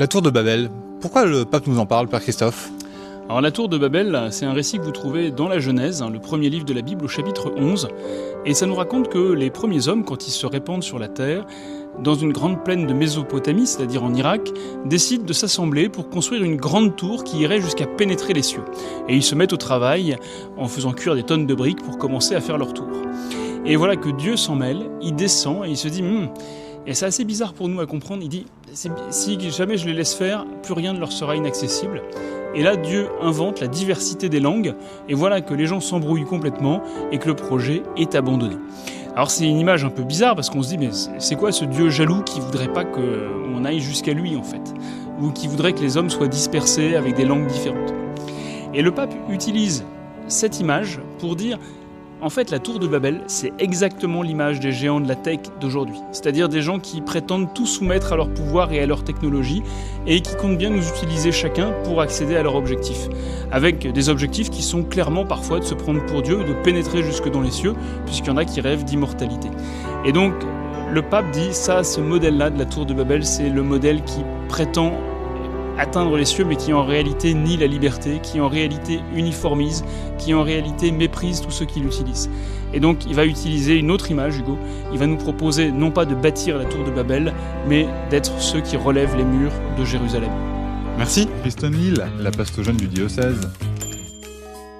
La tour de Babel, pourquoi le pape nous en parle, Père Christophe ? Alors la tour de Babel, c'est un récit que vous trouvez dans la Genèse, le premier livre de la Bible au chapitre 11, et ça nous raconte que les premiers hommes, quand ils se répandent sur la terre, dans une grande plaine de Mésopotamie, c'est-à-dire en Irak, décident de s'assembler pour construire une grande tour qui irait jusqu'à pénétrer les cieux. Et ils se mettent au travail en faisant cuire des tonnes de briques pour commencer à faire leur tour. Et voilà que Dieu s'en mêle, il descend et il se dit et c'est assez bizarre pour nous à comprendre, il dit si jamais je les laisse faire, plus rien ne leur sera inaccessible. Et là, Dieu invente la diversité des langues, et voilà que les gens s'embrouillent complètement et que le projet est abandonné. Alors c'est une image un peu bizarre parce qu'on se dit mais c'est quoi ce Dieu jaloux qui voudrait pas qu'on aille jusqu'à lui en fait, ou qui voudrait que les hommes soient dispersés avec des langues différentes. Et le pape utilise cette image pour dire en fait la tour de Babel c'est exactement l'image des géants de la tech d'aujourd'hui, c'est-à-dire des gens qui prétendent tout soumettre à leur pouvoir et à leur technologie et qui comptent bien nous utiliser chacun pour accéder à leurs objectifs, avec des objectifs qui sont clairement parfois de se prendre pour Dieu et de pénétrer jusque dans les cieux, puisqu'il y en a qui rêvent d'immortalité. Et donc le pape dit ça, ce modèle-là de la tour de Babel, c'est le modèle qui prétend atteindre les cieux, mais qui en réalité nie la liberté, qui en réalité uniformise, qui en réalité méprise tous ceux qui l'utilisent. Et donc il va utiliser une autre image, Hugo. Il va nous proposer non pas de bâtir la tour de Babel, mais d'être ceux qui relèvent les murs de Jérusalem. Merci. Kristen Hill, la pastojeune du diocèse.